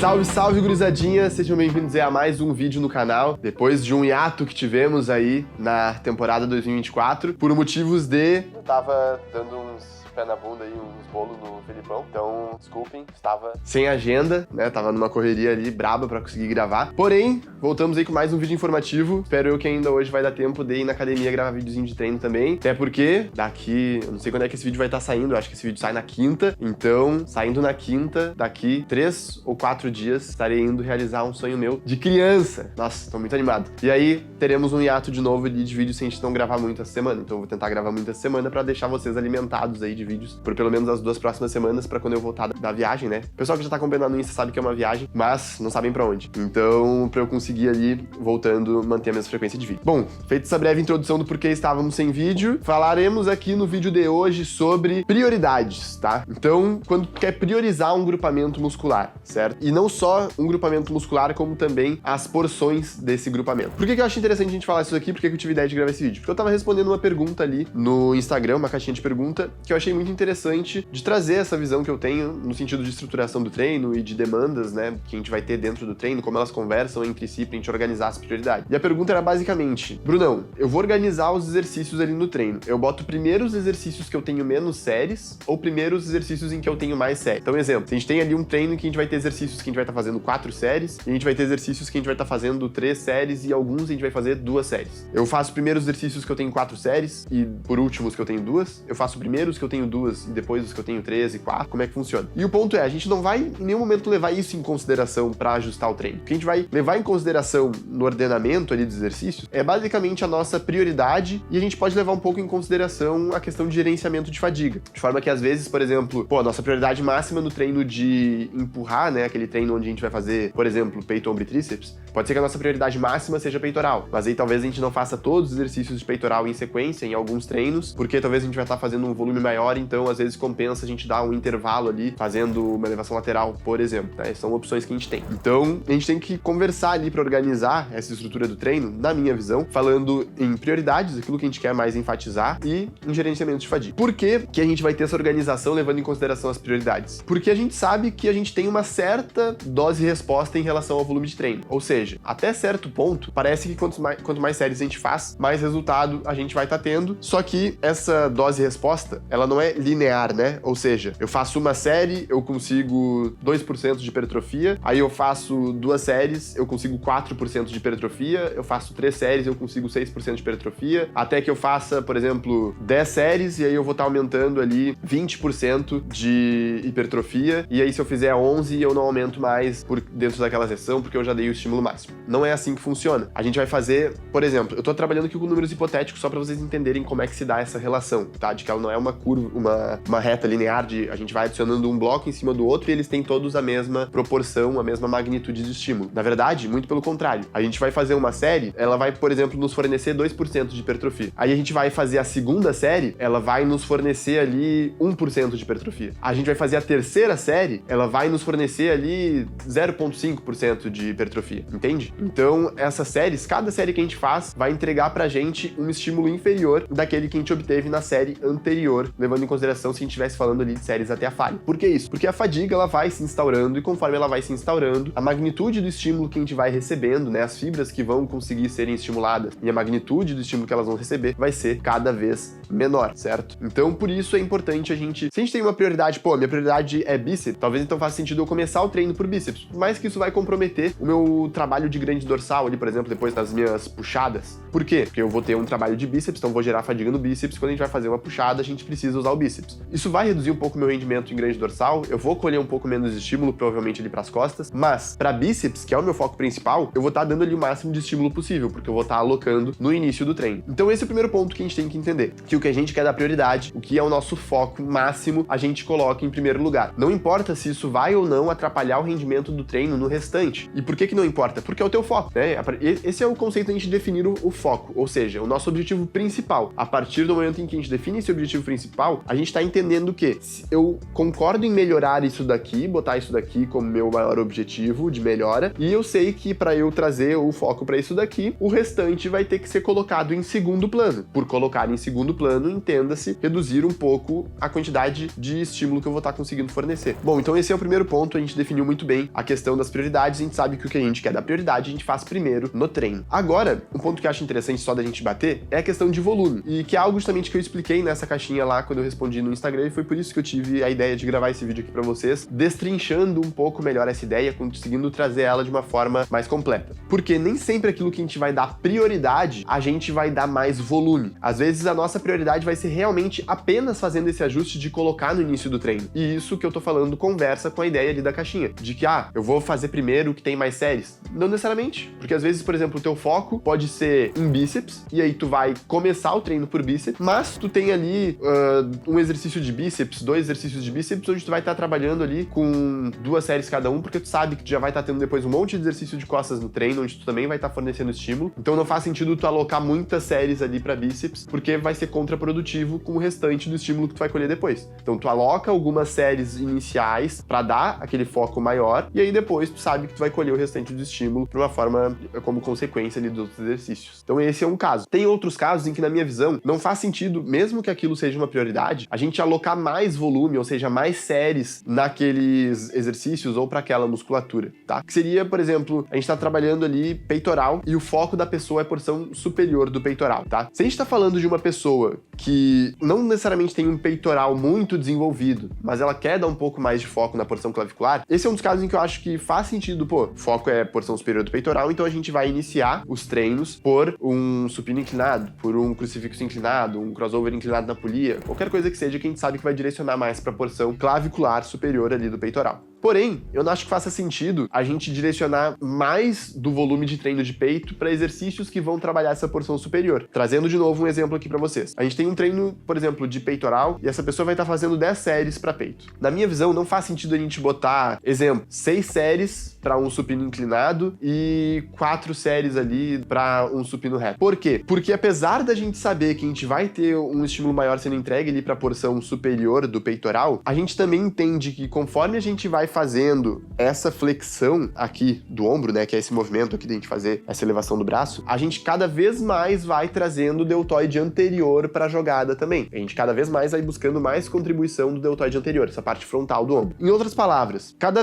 Salve, salve, gurizadinha! Sejam bem-vindos a mais um vídeo no canal. Depois de um hiato que tivemos aí na temporada 2024, por motivos de... Eu tava dando uns pé na bunda aí, uns bolos no Felipão, então, desculpem, estava sem agenda, né? Tava numa correria ali, braba pra conseguir gravar. Porém, voltamos aí com mais um vídeo informativo. Espero eu que ainda hoje vai dar tempo de ir na academia gravar videozinho de treino também. Até porque daqui, eu não sei quando é que esse vídeo vai estar saindo, eu acho que esse vídeo sai na quinta. Então, saindo na quinta, daqui 3 ou 4 dias, estarei indo realizar um sonho meu de criança. Nossa, tô muito animado. E aí, teremos um hiato de novo ali de vídeo sem a gente não gravar muito essa semana. Então, eu vou tentar gravar muito essa semana pra deixar vocês alimentados aí de vídeos por pelo menos as 2 próximas semanas pra quando eu voltar da viagem, né? O pessoal que já tá acompanhando no Insta sabe que é uma viagem, mas não sabem pra onde. Então, pra eu conseguir ali, voltando, manter a mesma frequência de vídeo. Bom, feita essa breve introdução do porquê estávamos sem vídeo, falaremos aqui no vídeo de hoje sobre prioridades, tá? Então, quando tu quer priorizar um grupamento muscular, certo? E não só um grupamento muscular, como também as porções desse grupamento. Por que eu acho interessante a gente falar isso aqui? Por que eu tive ideia de gravar esse vídeo? Porque eu tava respondendo uma pergunta ali no Instagram, uma caixinha de pergunta, que eu achei muito interessante de trazer essa visão que eu tenho no sentido de estruturação do treino e de demandas, né, que a gente vai ter dentro do treino, como elas conversam entre si pra gente organizar as prioridades. E a pergunta era basicamente, Brunão, eu vou organizar os exercícios ali no treino. Eu boto primeiro os exercícios que eu tenho menos séries ou primeiro os exercícios em que eu tenho mais séries? Então, exemplo, se a gente tem ali um treino que a gente vai ter exercícios que a gente vai estar fazendo 4 séries e a gente vai ter exercícios que a gente vai estar fazendo 3 séries e alguns a gente vai fazer 2 séries. Eu faço primeiro os exercícios que eu tenho 4 séries e por último os que eu tenho 2. Eu faço primeiro os que eu tenho 2 e depois os que eu tenho 3 e 4. Como é que funciona? E o ponto é, a gente não vai em nenhum momento levar isso em consideração para ajustar o treino. O que a gente vai levar em consideração no ordenamento ali dos exercícios é basicamente a nossa prioridade e a gente pode levar um pouco em consideração a questão de gerenciamento de fadiga. De forma que às vezes, por exemplo, a nossa prioridade máxima no treino de empurrar, né, aquele treino onde a gente vai fazer, por exemplo, peito, ombro e tríceps, pode ser que a nossa prioridade máxima seja peitoral, mas aí talvez a gente não faça todos os exercícios de peitoral em sequência em alguns treinos, porque talvez a gente vai estar fazendo um volume maior, então às vezes compensa a gente dar um intervalo ali, fazendo uma elevação lateral, por exemplo, né? São opções que a gente tem. Então, a gente tem que conversar ali para organizar essa estrutura do treino, na minha visão, falando em prioridades, aquilo que a gente quer mais enfatizar, e em gerenciamento de fadiga. Por que a gente vai ter essa organização levando em consideração as prioridades? Porque a gente sabe que a gente tem uma certa dose-resposta em relação ao volume de treino. Ou seja, até certo ponto, parece que quanto mais séries a gente faz, mais resultado a gente vai estar tendo, só que essa dose-resposta, ela não é linear, né? Ou seja, eu faço uma série, eu consigo 2% de hipertrofia, aí eu faço 2 séries, eu consigo 4% de hipertrofia, eu faço 3 séries, eu consigo 6% de hipertrofia, até que eu faça, por exemplo, 10 séries, e aí eu vou estar aumentando ali 20% de hipertrofia, e aí se eu fizer 11, eu não aumento mais por dentro daquela sessão, porque eu já dei o estímulo máximo. Não é assim que funciona. A gente vai fazer, por exemplo, eu tô trabalhando aqui com números hipotéticos só pra vocês entenderem como é que se dá essa relação, tá? De que ela não é uma curva, uma reta linear de a gente vai adicionando um bloco em cima do outro e eles têm todos a mesma proporção, a mesma magnitude de estímulo. Na verdade, muito pelo contrário. A gente vai fazer uma série, ela vai, por exemplo, nos fornecer 2% de hipertrofia. Aí a gente vai fazer a segunda série, ela vai nos fornecer ali 1% de hipertrofia. A gente vai fazer a terceira série, ela vai nos fornecer ali 0,5% de hipertrofia, entende? Então, essas séries, cada série que a gente faz, vai entregar pra gente um estímulo inferior daquele que a gente obteve na série anterior, levando em consideração se a gente estivesse falando ali de séries até a falha. Por que isso? Porque a fadiga, ela vai se instaurando e conforme ela vai se instaurando, a magnitude do estímulo que a gente vai recebendo, né, as fibras que vão conseguir serem estimuladas e a magnitude do estímulo que elas vão receber vai ser cada vez menor, certo? Então, por isso é importante a gente, se a gente tem uma prioridade, minha prioridade é bíceps, talvez então faça sentido eu começar o treino por bíceps, por mais que isso vai comprometer o meu trabalho de grande dorsal ali, por exemplo, depois das minhas puxadas. Por quê? Porque eu vou ter um trabalho de bíceps, então vou gerar fadiga no bíceps, quando a gente vai fazer uma puxada, a gente precisa usar o bíceps. Isso vai reduzir um pouco o meu rendimento em grande dorsal, eu vou colher um pouco menos de estímulo, provavelmente ali pras costas, mas para bíceps, que é o meu foco principal, eu vou estar dando ali o máximo de estímulo possível, porque eu vou estar alocando no início do treino. Então esse é o primeiro ponto que a gente tem que entender, que o que a gente quer dar prioridade, o que é o nosso foco máximo, a gente coloca em primeiro lugar. Não importa se isso vai ou não atrapalhar o rendimento do treino no restante. E por que não importa? Porque é o teu foco, né? Esse é o conceito da gente definir o foco, ou seja, o nosso objetivo principal. A partir do momento em que a gente define esse objetivo principal, peitoral, a gente tá entendendo que eu concordo em melhorar isso daqui, botar isso daqui como meu maior objetivo de melhora, e eu sei que para eu trazer o foco para isso daqui, o restante vai ter que ser colocado em segundo plano. Por colocar em segundo plano, entenda-se reduzir um pouco a quantidade de estímulo que eu vou estar conseguindo fornecer. Bom, então esse é o primeiro ponto, a gente definiu muito bem a questão das prioridades, a gente sabe que o que a gente quer dar prioridade, a gente faz primeiro no treino. Agora, um ponto que eu acho interessante só da gente bater é a questão de volume, e que é algo justamente que eu expliquei nessa caixinha lá quando eu respondi no Instagram, e foi por isso que eu tive a ideia de gravar esse vídeo aqui pra vocês, destrinchando um pouco melhor essa ideia, conseguindo trazer ela de uma forma mais completa. Porque nem sempre aquilo que a gente vai dar prioridade, a gente vai dar mais volume. Às vezes a nossa prioridade vai ser realmente apenas fazendo esse ajuste de colocar no início do treino. E isso que eu tô falando conversa com a ideia ali da caixinha, de que, eu vou fazer primeiro o que tem mais séries. Não necessariamente, porque às vezes, por exemplo, o teu foco pode ser em bíceps, e aí tu vai começar o treino por bíceps, mas tu tem ali um exercício de bíceps, 2 exercícios de bíceps, onde tu vai estar trabalhando ali com 2 séries cada um, porque tu sabe que tu já vai estar tendo depois um monte de exercício de costas no treino, onde tu também vai estar fornecendo estímulo. Então não faz sentido tu alocar muitas séries ali pra bíceps, porque vai ser contraprodutivo com o restante do estímulo que tu vai colher depois. Então tu aloca algumas séries iniciais pra dar aquele foco maior, e aí depois tu sabe que tu vai colher o restante do estímulo de uma forma como consequência ali dos outros exercícios. Então esse é um caso. Tem outros casos em que, na minha visão, não faz sentido, mesmo que aquilo seja uma prioridade, a gente alocar mais volume, ou seja, mais séries naqueles exercícios ou para aquela musculatura, tá? Que seria, por exemplo, a gente tá trabalhando ali peitoral e o foco da pessoa é a porção superior do peitoral, tá? Se a gente tá falando de uma pessoa que não necessariamente tem um peitoral muito desenvolvido, mas ela quer dar um pouco mais de foco na porção clavicular, esse é um dos casos em que eu acho que faz sentido, foco é a porção superior do peitoral, então a gente vai iniciar os treinos por um supino inclinado, por um crucifixo inclinado, um crossover inclinado na polia, qualquer coisa que seja que a gente sabe que vai direcionar mais para a porção clavicular superior ali do peitoral. Porém, eu não acho que faça sentido a gente direcionar mais do volume de treino de peito para exercícios que vão trabalhar essa porção superior. Trazendo de novo um exemplo aqui para vocês. A gente tem um treino, por exemplo, de peitoral e essa pessoa vai estar fazendo 10 séries para peito. Na minha visão, não faz sentido a gente botar, exemplo, 6 séries para um supino inclinado e 4 séries ali para um supino reto. Por quê? Porque apesar da gente saber que a gente vai ter um estímulo maior sendo entregue ali para a porção superior do peitoral, a gente também entende que conforme a gente vai fazendo essa flexão aqui do ombro, né, que é esse movimento aqui de a gente fazer essa elevação do braço, a gente cada vez mais vai trazendo o deltoide anterior para a jogada também. A gente cada vez mais vai buscando mais contribuição do deltoide anterior, essa parte frontal do ombro. Em outras palavras, cada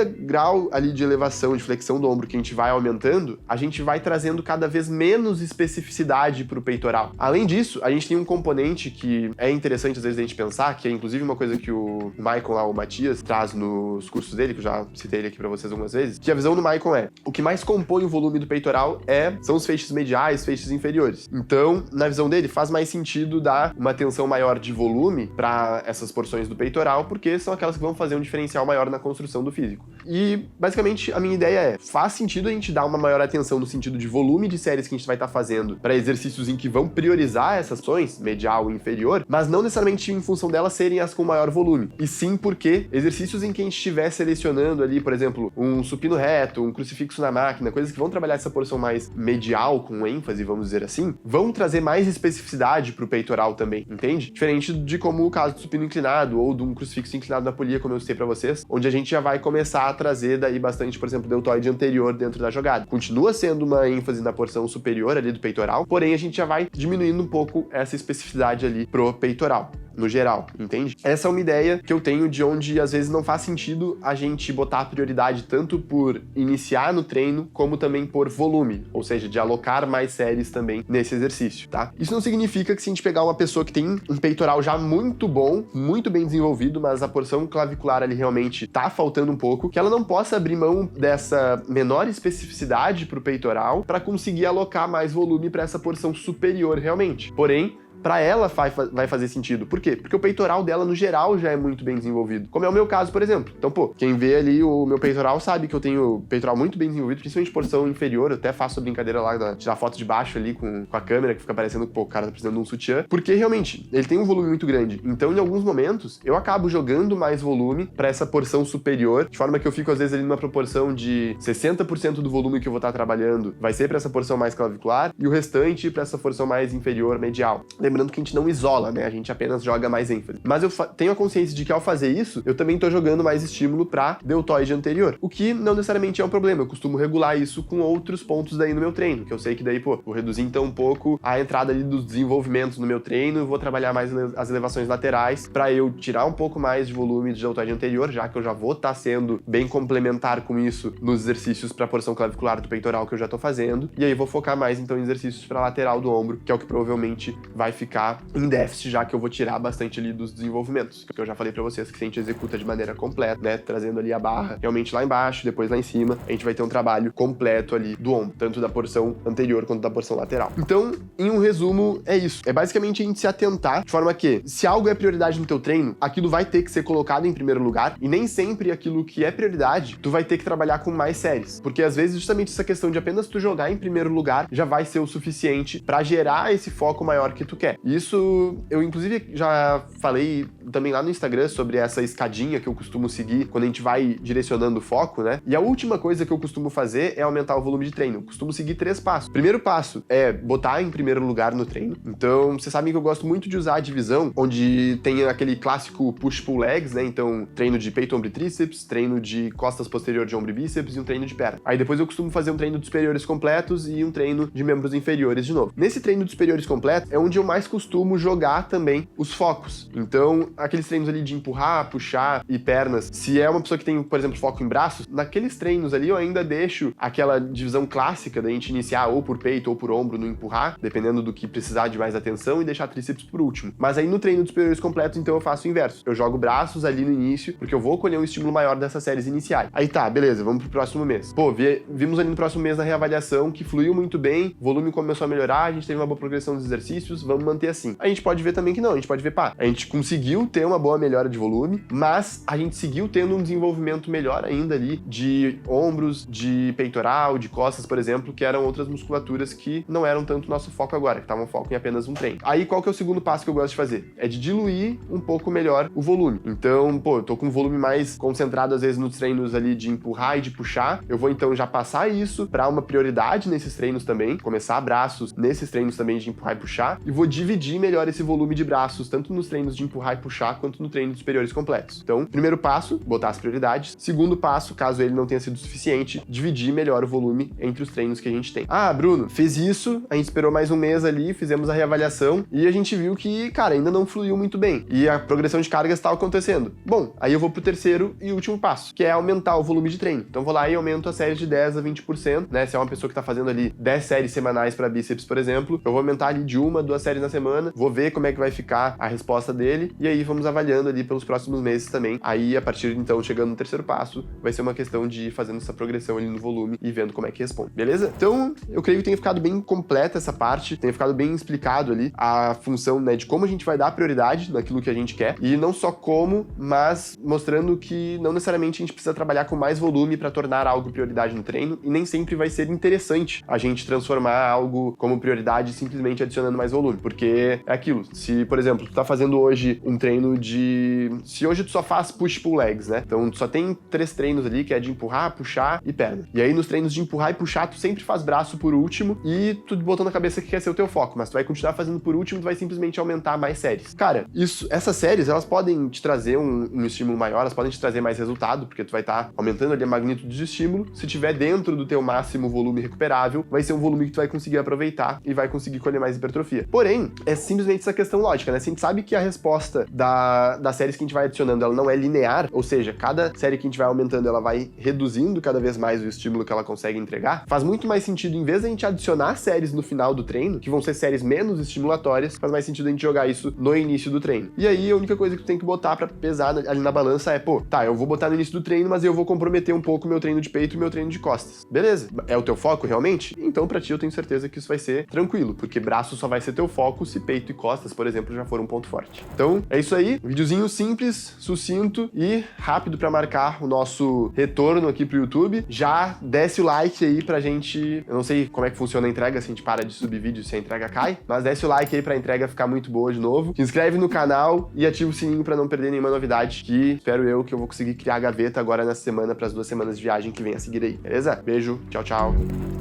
grau ali de elevação, de flexão do ombro que a gente vai aumentando, a gente vai trazendo cada vez menos especificidade para o peitoral. Além disso, a gente tem um componente que é interessante às vezes a gente pensar, que é inclusive uma coisa que o Maicon lá, o Matias, traz nos cursos dele, que eu já citei ele aqui para vocês algumas vezes, que a visão do Maicon é, o que mais compõe o volume do peitoral são os feixes mediais, feixes inferiores. Então, na visão dele, faz mais sentido dar uma atenção maior de volume para essas porções do peitoral, porque são aquelas que vão fazer um diferencial maior na construção do físico. E, basicamente, a minha ideia faz sentido a gente dar uma maior atenção no sentido de volume de séries que a gente vai estar fazendo para exercícios em que vão priorizar essas ações, medial e inferior, mas não necessariamente em função delas serem as com maior volume, e sim porque exercícios em que a gente estiver selecionando ali, por exemplo, um supino reto, um crucifixo na máquina, coisas que vão trabalhar essa porção mais medial, com ênfase, vamos dizer assim, vão trazer mais especificidade pro peitoral também, entende? Diferente de como o caso do supino inclinado ou de um crucifixo inclinado na polia, como eu citei pra vocês, onde a gente já vai começar a trazer daí bastante, por exemplo, deltoide anterior dentro da jogada. Continua sendo uma ênfase na porção superior ali do peitoral, porém a gente já vai diminuindo um pouco essa especificidade ali pro peitoral, no geral, entende? Essa é uma ideia que eu tenho de onde às vezes não faz sentido a gente botar a prioridade tanto por iniciar no treino, como também por volume, ou seja, de alocar mais séries também nesse exercício, tá? Isso não significa que se a gente pegar uma pessoa que tem um peitoral já muito bom, muito bem desenvolvido, mas a porção clavicular ali realmente tá faltando um pouco, que ela não possa abrir mão dessa menor especificidade pro peitoral para conseguir alocar mais volume para essa porção superior realmente. Porém, para ela vai fazer sentido. Por quê? Porque o peitoral dela, no geral, já é muito bem desenvolvido. Como é o meu caso, por exemplo. Então, quem vê ali o meu peitoral sabe que eu tenho peitoral muito bem desenvolvido, principalmente porção inferior. Eu até faço a brincadeira lá de tirar foto de baixo ali com a câmera, que fica parecendo que o cara tá precisando de um sutiã. Porque, realmente, ele tem um volume muito grande. Então, em alguns momentos, eu acabo jogando mais volume para essa porção superior, de forma que eu fico, às vezes, ali numa proporção de 60% do volume que eu vou estar trabalhando vai ser para essa porção mais clavicular e o restante para essa porção mais inferior, medial. lembrando que a gente não isola, né? A gente apenas joga mais ênfase. Mas eu tenho a consciência de que ao fazer isso, eu também tô jogando mais estímulo pra deltoide anterior, o que não necessariamente é um problema. Eu costumo regular isso com outros pontos daí no meu treino, que eu sei que daí, pô, vou reduzir então um pouco a entrada ali dos desenvolvimentos no meu treino, vou trabalhar mais as elevações laterais pra eu tirar um pouco mais de volume de deltoide anterior, já que eu já vou estar sendo bem complementar com isso nos exercícios pra porção clavicular do peitoral que eu já tô fazendo, e aí vou focar mais então em exercícios pra lateral do ombro, que é o que provavelmente vai ficar em déficit, já que eu vou tirar bastante ali dos desenvolvimentos, que eu já falei pra vocês que se a gente executa de maneira completa, né, trazendo ali a barra realmente lá embaixo, depois lá em cima, a gente vai ter um trabalho completo ali do ombro, tanto da porção anterior quanto da porção lateral. Então, em um resumo, é isso. É basicamente a gente se atentar de forma que, se algo é prioridade no teu treino, aquilo vai ter que ser colocado em primeiro lugar, e nem sempre aquilo que é prioridade, tu vai ter que trabalhar com mais séries. Porque às vezes justamente essa questão de apenas tu jogar em primeiro lugar já vai ser o suficiente pra gerar esse foco maior que tu quer. Isso, eu inclusive já falei também lá no Instagram sobre essa escadinha que eu costumo seguir quando a gente vai direcionando o foco, né? E a última coisa que eu costumo fazer é aumentar o volume de treino. Eu costumo seguir 3 passos. Primeiro passo é botar em primeiro lugar no treino. Então, vocês sabem que eu gosto muito de usar a divisão, onde tem aquele clássico push-pull legs, né? Então, treino de peito, ombro e tríceps, treino de costas posterior de ombro e bíceps e um treino de perna. Aí depois eu costumo fazer um treino de superiores completos e um treino de membros inferiores de novo. Nesse treino de superiores completos é onde eu mais costumo jogar também os focos. Então, aqueles treinos ali de empurrar, puxar e pernas, se é uma pessoa que tem, por exemplo, foco em braços, naqueles treinos ali eu ainda deixo aquela divisão clássica da gente iniciar ou por peito ou por ombro no empurrar, dependendo do que precisar de mais atenção, e deixar tríceps por último. Mas aí no treino de superiores completos, então eu faço o inverso. Eu jogo braços ali no início, porque eu vou colher um estímulo maior dessas séries iniciais. Aí tá, beleza, vamos pro próximo mês. Pô, vimos ali no próximo mês na reavaliação que fluiu muito bem, o volume começou a melhorar, a gente teve uma boa progressão dos exercícios, vamos manter assim. A gente pode ver também que não, a gente pode ver, pá, a gente conseguiu ter uma boa melhora de volume, mas a gente seguiu tendo um desenvolvimento melhor ainda ali de ombros, de peitoral, de costas, por exemplo, que eram outras musculaturas que não eram tanto nosso foco agora, que estavam foco em apenas um treino. Aí qual que é o segundo passo que eu gosto de fazer? É de diluir um pouco melhor o volume. Então, pô, eu tô com um volume mais concentrado às vezes nos treinos ali de empurrar e de puxar, eu vou então já passar isso para uma prioridade nesses treinos também, começar braços nesses treinos também de empurrar e puxar, e vou dividir melhor esse volume de braços, tanto nos treinos de empurrar e puxar, quanto no treino de superiores completos. Então, primeiro passo, botar as prioridades. Segundo passo, caso ele não tenha sido suficiente, dividir melhor o volume entre os treinos que a gente tem. Ah, Bruno, fez isso, a gente esperou mais um mês ali, fizemos a reavaliação e a gente viu que, cara, ainda não fluiu muito bem. E a progressão de cargas está acontecendo. Bom, aí eu vou pro terceiro e último passo, que é aumentar o volume de treino. Então vou lá e aumento a série de 10 a 20%, né? Se é uma pessoa que tá fazendo ali 10 séries semanais para bíceps, por exemplo, eu vou aumentar ali de 1 a 2 séries na semana, vou ver como é que vai ficar a resposta dele e aí vamos avaliando ali pelos próximos meses também. Aí, a partir de então, chegando no terceiro passo, vai ser uma questão de ir fazendo essa progressão ali no volume e vendo como é que responde, beleza? Então, eu creio que tenha ficado bem completa essa parte, tenha ficado bem explicado ali a função, né, de como a gente vai dar prioridade naquilo que a gente quer, e não só como, mas mostrando que não necessariamente a gente precisa trabalhar com mais volume para tornar algo prioridade no treino, e nem sempre vai ser interessante a gente transformar algo como prioridade simplesmente adicionando mais volume, porque é aquilo, se, por exemplo, tu tá fazendo hoje um treino de... Se hoje tu só faz push-pull legs, né? Então tu só tem 3 treinos ali, que é de empurrar, puxar e perna. E aí nos treinos de empurrar e puxar, tu sempre faz braço por último e tu botou na cabeça que quer ser o teu foco, mas tu vai continuar fazendo por último, tu vai simplesmente aumentar mais séries. Cara, essas séries, elas podem te trazer um estímulo maior, elas podem te trazer mais resultado, porque tu vai estar aumentando ali a magnitude de estímulo. Se tiver dentro do teu máximo volume recuperável, vai ser um volume que tu vai conseguir aproveitar e vai conseguir colher mais hipertrofia. Porém, é simplesmente essa questão lógica, né? Se a gente sabe que a resposta das séries que a gente vai adicionando, ela não é linear, ou seja, cada série que a gente vai aumentando, ela vai reduzindo cada vez mais o estímulo que ela consegue entregar, faz muito mais sentido, em vez de a gente adicionar séries no final do treino, que vão ser séries menos estimulatórias, faz mais sentido a gente jogar isso no início do treino. E aí, a única coisa que tu tem que botar pra pesar ali na balança é, pô, tá, eu vou botar no início do treino, mas eu vou comprometer um pouco meu treino de peito e meu treino de costas. Beleza? É o teu foco, realmente? Então, pra ti, eu tenho certeza que isso vai ser tranquilo, porque braço só vai ser teu foco se peito e costas, por exemplo, já for um ponto forte. Então, é isso aí. Videozinho simples, sucinto e rápido pra marcar o nosso retorno aqui pro YouTube. Já desce o like aí pra gente... Eu não sei como é que funciona a entrega, se a gente para de subir vídeo, se a entrega cai, mas desce o like aí pra entrega ficar muito boa de novo. Se inscreve no canal e ativa o sininho pra não perder nenhuma novidade, que espero eu que eu vou conseguir criar a gaveta agora nessa semana, pras 2 semanas de viagem que vem a seguir aí, beleza? Beijo, tchau, tchau.